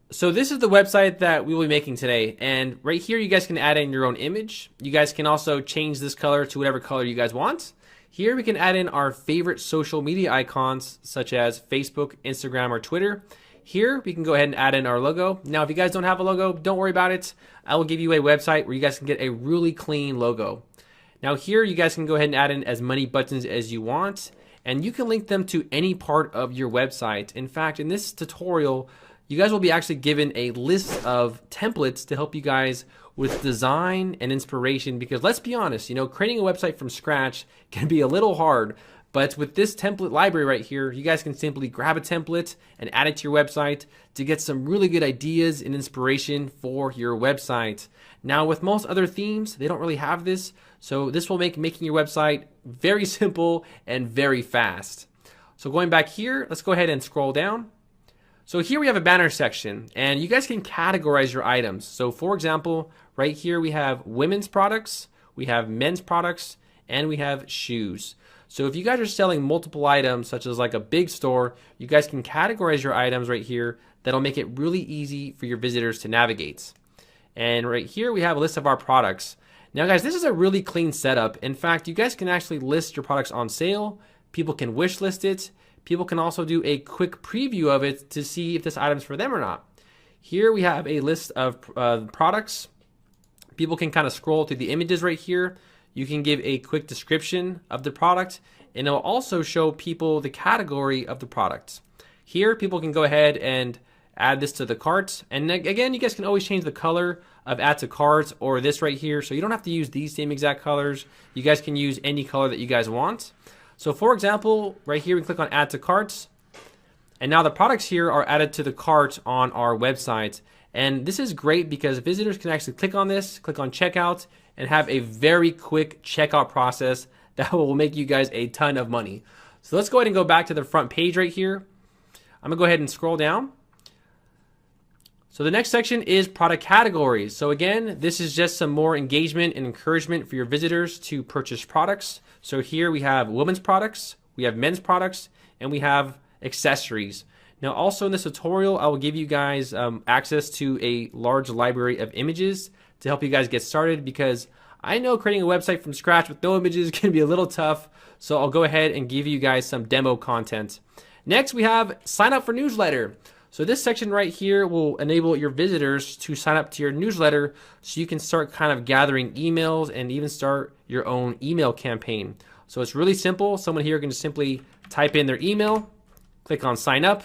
So this is the website that we will be making today. And right here, you guys can add in your own image. You guys can also change this color to whatever color you guys want. Here we can add in our favorite social media icons, such as Facebook, Instagram, or Twitter. Here we can go ahead and add in our logo. Now, if you guys don't have a logo, don't worry about it. I will give you a website where you guys can get a really clean logo. Now here, you guys can go ahead and add in as many buttons as you want, and you can link them to any part of your website. In fact, in this tutorial, you guys will be actually given a list of templates to help you guys with design and inspiration, because let's be honest, creating a website from scratch can be a little hard, but with this template library right here, you guys can simply grab a template and add it to your website to get some really good ideas and inspiration for your website. Now, with most other themes, they don't really have this, so this will make making your website very simple and very fast. So going back here, let's go ahead and scroll down. So here we have a banner section, and you guys can categorize your items. So for example, right here we have women's products, we have men's products, and we have shoes. So if you guys are selling multiple items, such as like a big store, you guys can categorize your items right here. That'll make it really easy for your visitors to navigate. And right here we have a list of our products. Now guys, this is a really clean setup. In fact, you guys can actually list your products on sale. People can wish list it. People can also do a quick preview of it to see if this item's for them or not. Here we have a list of products. People can kind of scroll through the images right here. You can give a quick description of the product, and it'll also show people the category of the product. Here, people can go ahead and add this to the cart. And again, you guys can always change the color of add to cart or this right here. So you don't have to use these same exact colors. You guys can use any color that you guys want. So for example, right here, we click on add to carts, and now the products here are added to the cart on our website. And this is great because visitors can actually click on this, click on checkout, and have a very quick checkout process that will make you guys a ton of money. So let's go ahead and go back to the front page right here. I'm gonna go ahead and scroll down. So the next section is product categories. So again, this is just some more engagement and encouragement for your visitors to purchase products. So here we have women's products, we have men's products, and we have accessories. Now also in this tutorial, I will give you guys access to a large library of images to help you guys get started, because I know creating a website from scratch with no images can be a little tough. So I'll go ahead and give you guys some demo content. Next, we have sign up for newsletter. So this section right here will enable your visitors to sign up to your newsletter so you can start kind of gathering emails and even start your own email campaign. So it's really simple. Someone here can just simply type in their email, click on sign up,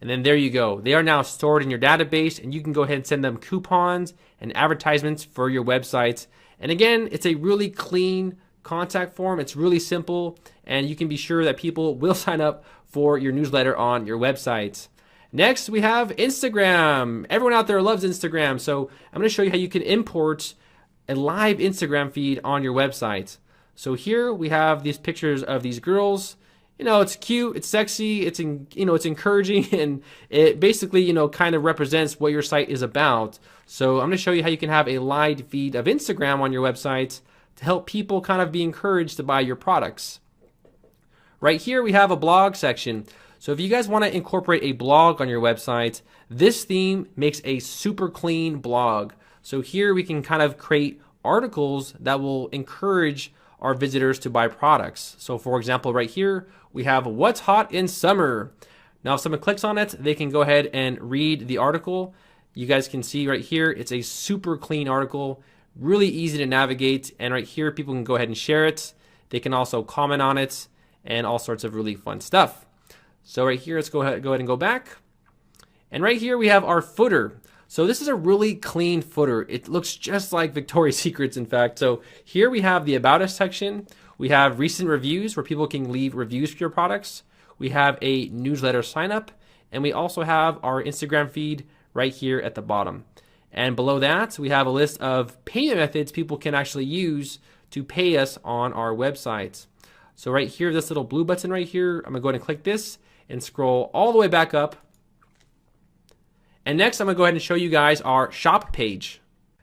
and then there you go. They are now stored in your database, and you can go ahead and send them coupons and advertisements for your website. And again, it's a really clean contact form. It's really simple, and you can be sure that people will sign up for your newsletter on your website. Next, we have Instagram. Everyone out there loves Instagram, so I'm going to show you how you can import a live Instagram feed on your website. So here we have these pictures of these girls. It's cute, it's sexy, it's encouraging, and it basically, kind of represents what your site is about. So I'm going to show you how you can have a live feed of Instagram on your website to help people kind of be encouraged to buy your products. Right here we have a blog section. So if you guys want to incorporate a blog on your website, this theme makes a super clean blog. So here we can kind of create articles that will encourage our visitors to buy products. So for example, right here, we have what's hot in summer. Now, if someone clicks on it, they can go ahead and read the article. You guys can see right here, it's a super clean article, really easy to navigate. And right here, people can go ahead and share it. They can also comment on it and all sorts of really fun stuff. So right here, let's go ahead and go back. And right here, we have our footer. So this is a really clean footer. It looks just like Victoria's Secrets, in fact. So here we have the About Us section. We have recent reviews where people can leave reviews for your products. We have a newsletter sign up, and we also have our Instagram feed right here at the bottom. And below that, we have a list of payment methods people can actually use to pay us on our website. So right here, this little blue button right here, I'm gonna go ahead and click this and scroll all the way back up. And next, I'm gonna go ahead and show you guys our shop page.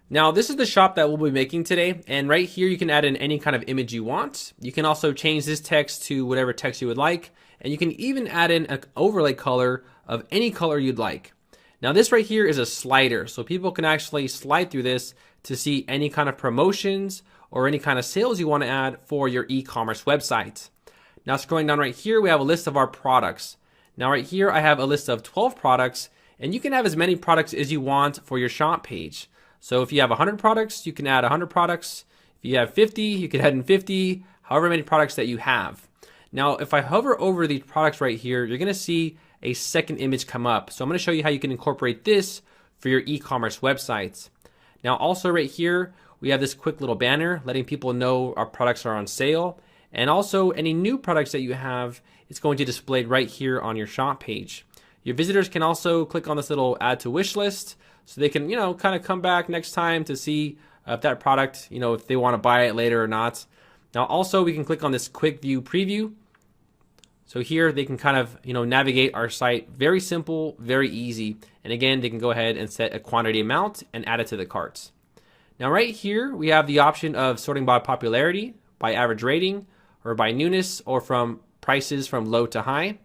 Now, this is the shop that we'll be making today. And right here, you can add in any kind of image you want. You can also change this text to whatever text you would like. And you can even add in an overlay color of any color you'd like. Now this right here is a slider, so people can actually slide through this to see any kind of promotions or any kind of sales you want to add for your e-commerce website. Now scrolling down right here, we have a list of our products. Now right here, I have a list of 12 products, and you can have as many products as you want for your shop page. So if you have 100 products, you can add 100 products. If you have 50, you can add in 50, however many products that you have. Now, if I hover over the products right here, you're gonna see a second image come up. So I'm gonna show you how you can incorporate this for your e-commerce websites. Now also right here, we have this quick little banner letting people know our products are on sale. And also any new products that you have, it's going to display right here on your shop page. Your visitors can also click on this little add to wish list so they can, kind of come back next time to see if that product, if they want to buy it later or not. Now also we can click on this quick view preview. So here they can kind of, navigate our site. Very simple, very easy. And again, they can go ahead and set a quantity amount and add it to the carts. Now right here, we have the option of sorting by popularity, by average rating, or by newness, or from prices from low to high.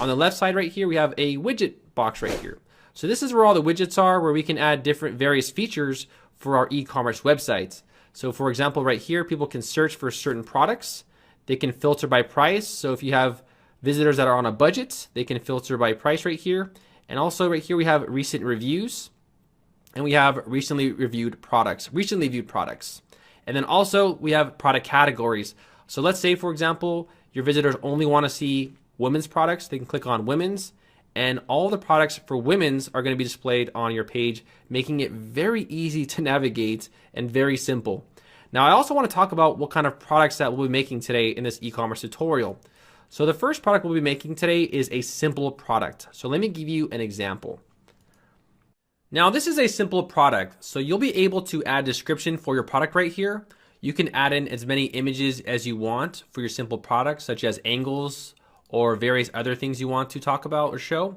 On the left side right here, we have a widget box right here. So this is where all the widgets are, where we can add different various features for our e-commerce websites. So for example, right here, people can search for certain products. They can filter by price. So if you have visitors that are on a budget, they can filter by price right here. And also right here, we have recent reviews, and we have recently viewed products. And then also we have product categories. So let's say, for example, your visitors only want to see women's products. They can click on women's, and all the products for women's are going to be displayed on your page, making it very easy to navigate and very simple. Now, I also want to talk about what kind of products that we'll be making today in this e-commerce tutorial. So the first product we'll be making today is a simple product. So let me give you an example. Now, this is a simple product. So you'll be able to add description for your product right here. You can add in as many images as you want for your simple product, such as angles or various other things you want to talk about or show.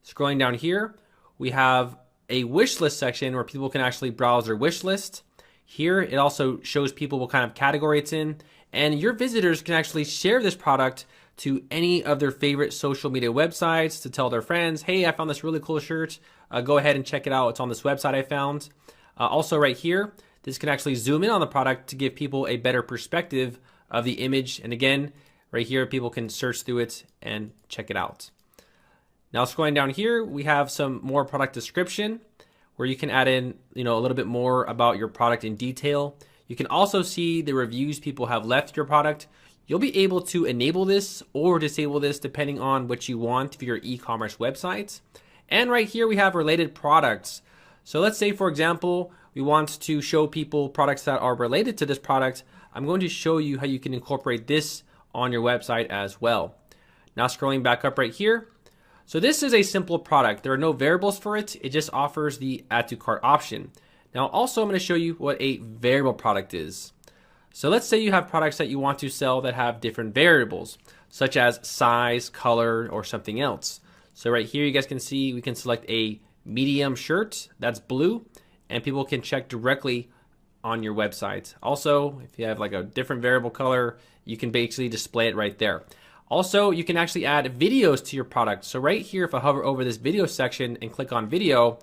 Scrolling down here, we have a wish list section where people can actually browse their wish list. Here, it also shows people what kind of category it's in, and your visitors can actually share this product to any of their favorite social media websites to tell their friends, hey, I found this really cool shirt. Go ahead and check it out. It's on this website I found. Also right here, this can actually zoom in on the product to give people a better perspective of the image. And again, right here, people can search through it and check it out. Now scrolling down here, we have some more product description where you can add in, a little bit more about your product in detail. You can also see the reviews people have left your product. You'll be able to enable this or disable this depending on what you want for your e-commerce websites. And right here, we have related products. So let's say, for example, we want to show people products that are related to this product. I'm going to show you how you can incorporate this on your website as well. Now scrolling back up right here. So this is a simple product. There are no variables for it. It just offers the add to cart option. Now also I'm going to show you what a variable product is. So let's say you have products that you want to sell that have different variables, such as size, color, or something else. So right here you guys can see we can select a medium shirt that's blue, and people can check directly on your website. Also, if you have like a different variable color, you can basically display it right there. Also, you can actually add videos to your product. So right here, if I hover over this video section and click on video,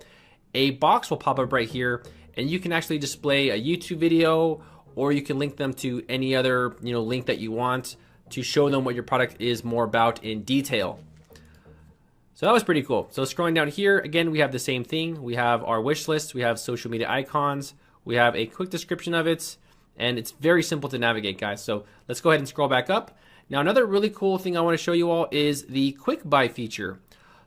a box will pop up right here, and you can actually display a YouTube video, or you can link them to any other link that you want to show them what your product is more about in detail. So that was pretty cool. So scrolling down here, again, we have the same thing. We have our wish list, we have social media icons, we have a quick description of it, and it's very simple to navigate, guys. So let's go ahead and scroll back up. Now, another really cool thing I want to show you all is the quick buy feature.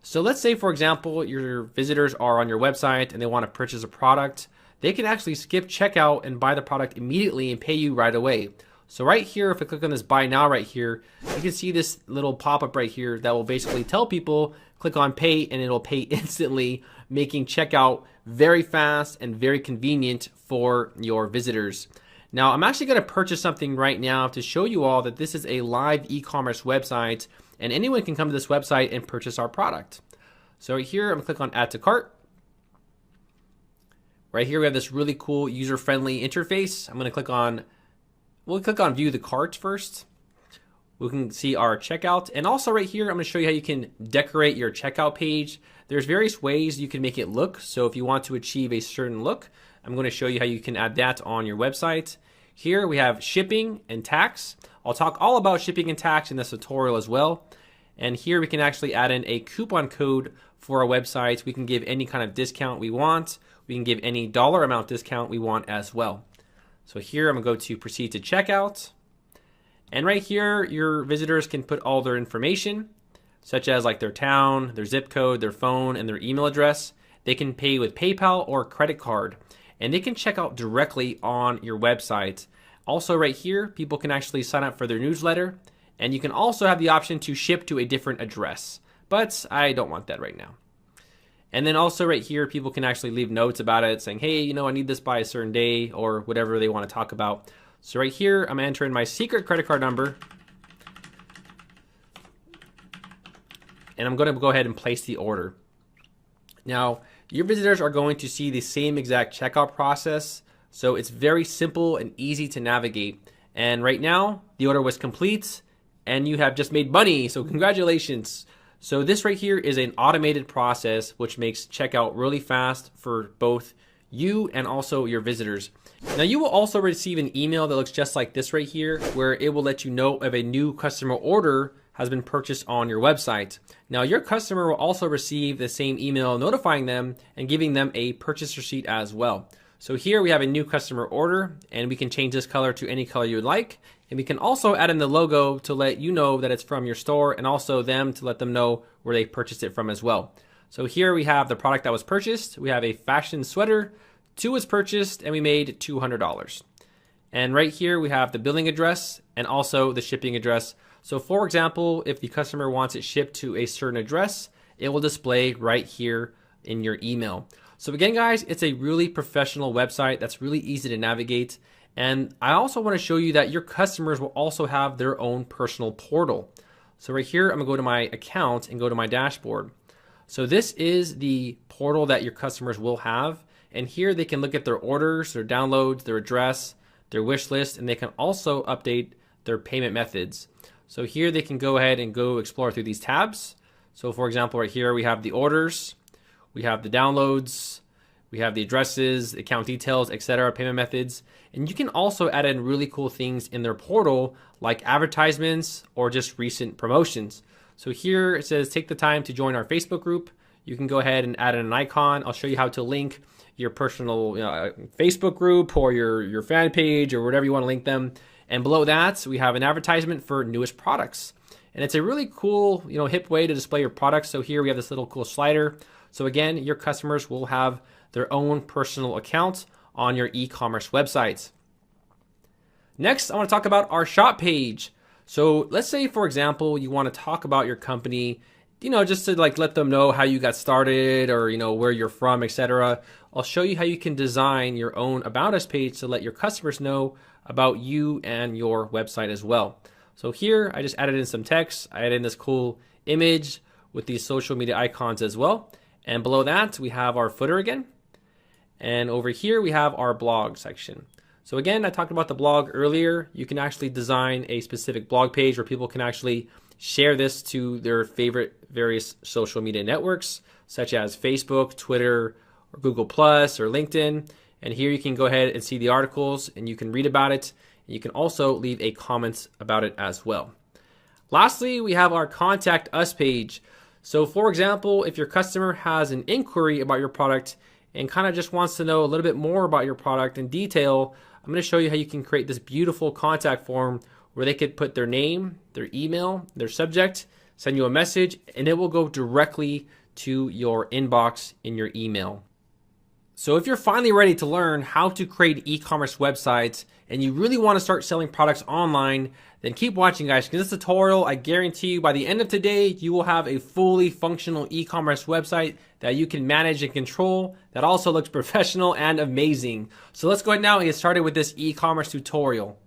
So let's say, for example, your visitors are on your website and they want to purchase a product. They can actually skip checkout and buy the product immediately and pay you right away. So right here, if I click on this buy now right here, you can see this little pop-up right here that will basically tell people, click on pay, and it'll pay instantly, making checkout very fast and very convenient for your visitors. Now, I'm actually going to purchase something right now to show you all that this is a live e-commerce website, and anyone can come to this website and purchase our product. So right here, I'm going to click on add to cart. Right here, we have this really cool user-friendly interface. I'm going to we'll click on view the cart first. We can see our checkout, and also right here, I'm going to show you how you can decorate your checkout page. There's various ways you can make it look. So if you want to achieve a certain look, I'm going to show you how you can add that on your website. Here we have shipping and tax. I'll talk all about shipping and tax in this tutorial as well. And here we can actually add in a coupon code for our website. We can give any kind of discount we want. We can give any dollar amount discount we want as well. So here I'm going to go to proceed to checkout. And right here, your visitors can put all their information, such as like their town, their zip code, their phone, and their email address. They can pay with PayPal or credit card, and they can check out directly on your website. Also right here, people can actually sign up for their newsletter, and you can also have the option to ship to a different address, but I don't want that right now. And then also right here, people can actually leave notes about it saying, hey, you know, I need this by a certain day or whatever they want to talk about. So right here, I'm entering my secret credit card number, and I'm going to go ahead and place the order. Now, your visitors are going to see the same exact checkout process, so it's very simple and easy to navigate. And right now, the order was complete, and you have just made money, so congratulations. So this right here is an automated process which makes checkout really fast for both you and also your visitors. Now you will also receive an email that looks just like this right here, where it will let you know if a new customer order has been purchased on your website. Now your customer will also receive the same email notifying them and giving them a purchase receipt as well. So here we have a new customer order, and we can change this color to any color you would like. And we can also add in the logo to let you know that it's from your store, and also them to let them know where they purchased it from as well. So here we have the product that was purchased. We have a fashion sweater. 2 was purchased, and we made $200. And right here we have the billing address and also the shipping address. So for example, if the customer wants it shipped to a certain address, it will display right here in your email. So again, guys, it's a really professional website that's really easy to navigate. And I also want to show you that your customers will also have their own personal portal. So right here, I'm gonna go to my account and go to my dashboard. So this is the portal that your customers will have. And here they can look at their orders, their downloads, their address, their wish list, and they can also update their payment methods. So here they can go ahead and go explore through these tabs. So for example, right here we have the orders, we have the downloads, we have the addresses, account details, etc., payment methods. And you can also add in really cool things in their portal, like advertisements or just recent promotions. So here it says, take the time to join our Facebook group. You can go ahead and add in an icon. I'll show you how to link your personal Facebook group or your fan page or whatever you want to link them. And below that, we have an advertisement for newest products. And it's a really cool, hip way to display your products. So here we have this little cool slider. So again, your customers will have their own personal account on your e-commerce websites. Next, I want to talk about our shop page. So let's say, for example, you want to talk about your company, just to let them know how you got started or, where you're from, etc. I'll show you how you can design your own About Us page to let your customers know about you and your website as well. So here, I just added in some text. I added in this cool image with these social media icons as well. And below that, we have our footer again. And over here, we have our blog section. So again, I talked about the blog earlier. You can actually design a specific blog page where people can actually share this to their favorite various social media networks, such as Facebook, Twitter, or Google Plus, or LinkedIn. And here you can go ahead and see the articles, and you can read about it. And you can also leave a comment about it as well. Lastly, we have our Contact Us page. So for example, if your customer has an inquiry about your product and kind of just wants to know a little bit more about your product in detail, I'm going to show you how you can create this beautiful contact form where they could put their name, their email, their subject, send you a message, and it will go directly to your inbox in your email. So if you're finally ready to learn how to create e-commerce websites and you really want to start selling products online, then keep watching, guys, because this tutorial, I guarantee you by the end of today, you will have a fully functional e-commerce website that you can manage and control that also looks professional and amazing. So let's go ahead now and get started with this e-commerce tutorial.